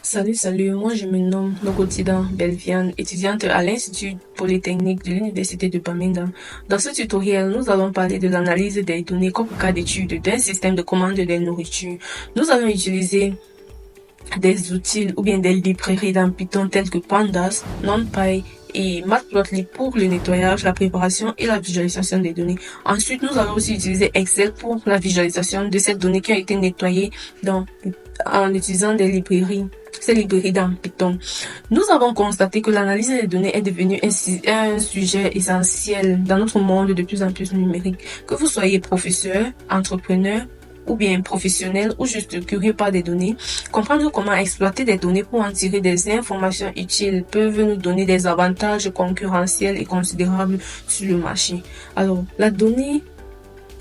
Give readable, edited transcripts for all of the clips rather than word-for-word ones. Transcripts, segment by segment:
Salut, moi je me nomme Nogotidan Belviane, étudiante à l'Institut Polytechnique de l'Université de Bamenda. Dans ce tutoriel, nous allons parler de l'analyse des données comme cas d'étude d'un système de commande de nourriture. Nous allons utiliser des outils ou bien des librairies dans Python telles que Pandas, NumPy et Matplotlib pour le nettoyage, la préparation et la visualisation des données. Ensuite, nous allons aussi utiliser Excel pour la visualisation de ces données qui ont été nettoyées en utilisant ces librairies dans Python. Nous avons constaté que l'analyse des données est devenue un sujet essentiel dans notre monde de plus en plus numérique. Que vous soyez professeur, entrepreneur, ou bien professionnel ou juste curieux par des données, comprendre comment exploiter des données pour en tirer des informations utiles peuvent nous donner des avantages concurrentiels et considérables sur le marché. Alors, la donnée,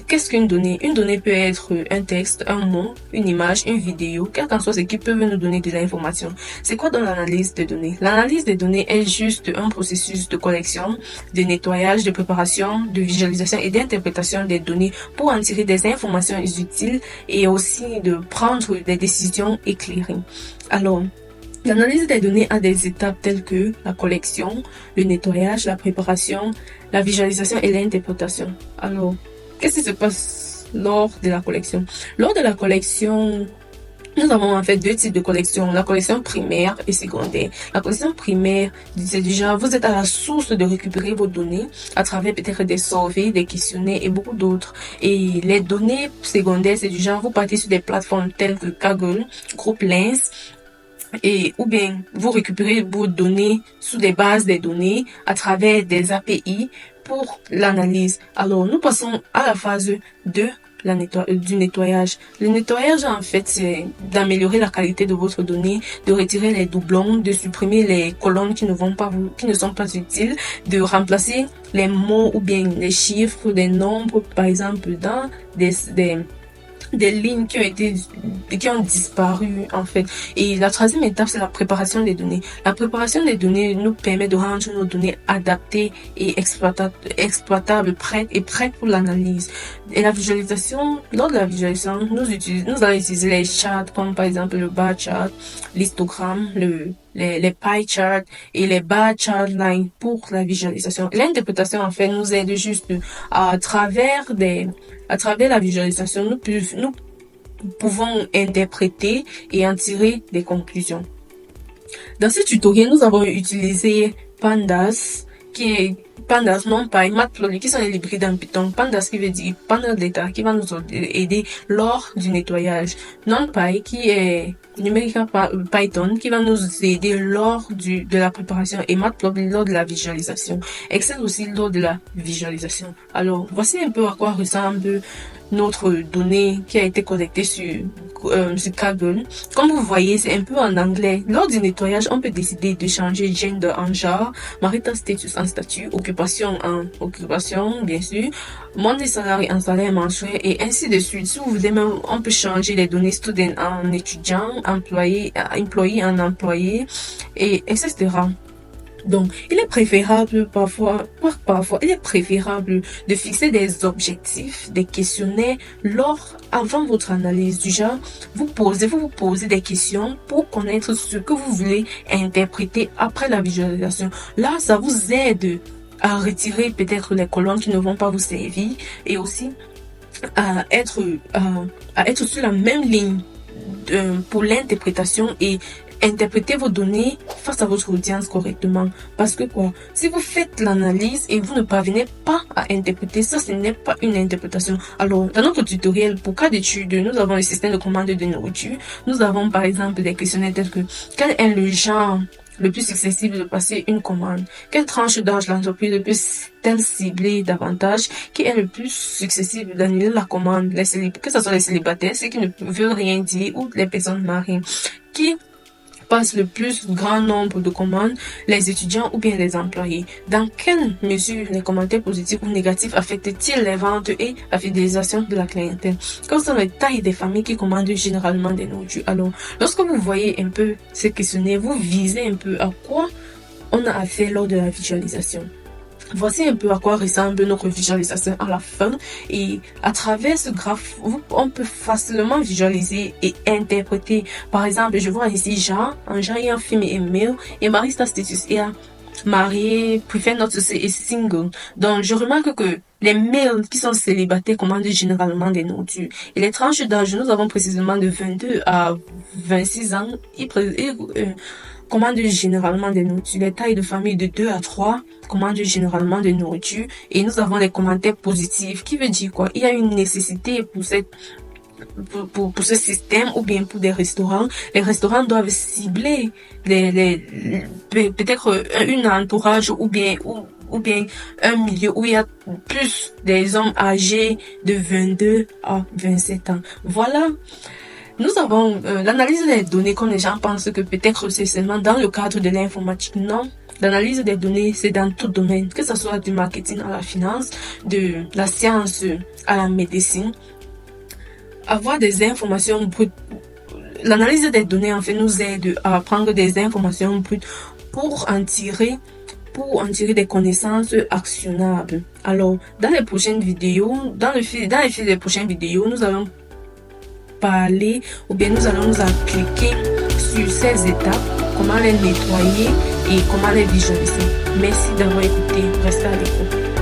qu'est-ce qu'une donnée? Une donnée peut être un texte, un mot, une image, une vidéo, quel qu'en soit ce qui peut nous donner de l'information. C'est quoi dans l'analyse des données? L'analyse des données est juste un processus de collection, de nettoyage, de préparation, de visualisation et d'interprétation des données pour en tirer des informations utiles et aussi de prendre des décisions éclairées. Alors, l'analyse des données a des étapes telles que la collection, le nettoyage, la préparation, la visualisation et l'interprétation. Alors, qu'est-ce qui se passe lors de la collection? Lors de la collection, nous avons en fait deux types de collection, la collection primaire et secondaire. La collection primaire, c'est du genre, vous êtes à la source de récupérer vos données à travers peut-être des surveys, des questionnaires et beaucoup d'autres. Et les données secondaires, c'est du genre, vous partez sur des plateformes telles que Kaggle, Group Lens, ou bien vous récupérez vos données sous des bases de données à travers des API pour l'analyse. Alors, nous passons à la phase 2 du nettoyage. Le nettoyage, en fait, c'est d'améliorer la qualité de votre donnée, de retirer les doublons, de supprimer les colonnes qui ne sont pas utiles, de remplacer les mots ou bien les chiffres, des nombres, par exemple, dans des lignes qui ont disparu en fait. Et la troisième étape, c'est la préparation des données. La préparation des données nous permet de rendre nos données adaptées et exploitables, prêtes pour l'analyse. Et la visualisation, lors de la visualisation, nous allons utiliser les charts comme par exemple le bar chart, l'histogramme, les pie charts et les bar chart line pour la visualisation. L'interprétation en fait nous aide juste à travers la visualisation, nous pouvons interpréter et en tirer des conclusions. Dans ce tutoriel, nous avons utilisé Pandas, NumPy, Matplotlib, qui sont les librairies dans Python. Pandas qui veut dire Panel Data, qui va nous aider lors du nettoyage. NumPy qui est numérique Python, qui va nous aider lors de la préparation, et Matplotlib lors de la visualisation. Excel aussi lors de la visualisation. Alors, voici un peu à quoi ressemble notre donnée qui a été collectée sur Kaggle. Comme vous voyez, c'est un peu en anglais. Lors du nettoyage, on peut décider de changer gender en genre, marital status en statut, occupation en occupation, bien sûr, money salary en salaire mensuel et ainsi de suite. Si vous voulez même, on peut changer les données student en étudiant, employé en employé, et etc. Donc, il est préférable il est préférable de fixer des objectifs, des questionnaires avant votre analyse. Du genre, vous vous posez des questions pour connaître ce que vous voulez interpréter après la visualisation. Là, ça vous aide à retirer peut-être les colonnes qui ne vont pas vous servir et aussi à être sur la même ligne pour l'interprétation et interpréter vos données face à votre audience correctement. Parce que si vous faites l'analyse et vous ne parvenez pas à interpréter, ça, ce n'est pas une interprétation. Alors, dans notre tutoriel, pour cas d'étude, nous avons le système de commande de nourriture. Nous avons, par exemple, des questionnaires tels que quel est le genre le plus accessible de passer une commande? Quelle tranche d'âge l'entreprise peut-elle cibler davantage? Qui est le plus successible d'annuler la commande? Que ce soit les célibataires, ceux qui ne veulent rien dire, ou les personnes mariées. Qui passe le plus grand nombre de commandes, les étudiants ou bien les employés? Dans quelle mesure les commentaires positifs ou négatifs affectent-ils les ventes et la fidélisation de la clientèle? Quelles sont les tailles des familles qui commandent généralement des nourritures? Alors, lorsque vous voyez un peu ces questionnaires, vous visez un peu à quoi on a affaire lors de la visualisation. Voici un peu à quoi ressemble notre visualisation à la fin. Et à travers ce graphe, on peut facilement visualiser et interpréter. Par exemple, je vois ici Jean ayant film et mail, et Marista status est marié, préfère not to say est single. Donc, je remarque que les males qui sont célibataires commandent généralement des nourritures. Et les tranches d'âge, nous avons précisément de 22 à 26 ans. Commandent généralement des nourritures. Les tailles de famille de 2 à 3 commandent généralement de nourriture. Et nous avons les commentaires positifs, qui veut dire quoi? Il y a une nécessité pour ce système, ou bien pour des restaurants. Les restaurants doivent cibler peut-être un entourage ou bien un milieu où il y a plus des hommes âgés de 22 à 27 ans. Voilà. Nous avons l'analyse des données, comme les gens pensent que peut-être c'est seulement dans le cadre de l'informatique. Non. L'analyse des données, c'est dans tout domaine, que ce soit du marketing à la finance, de la science à la médecine. Avoir des informations brutes. L'analyse des données, en fait, nous aide à prendre des informations brutes pour en tirer des connaissances actionnables. Alors, dans les prochaines vidéos, dans le fil des prochaines vidéos, nous allons parler, ou bien nous allons nous appliquer sur ces étapes, comment les nettoyer et comment les visualiser. Merci d'avoir écouté. Restez à l'écoute.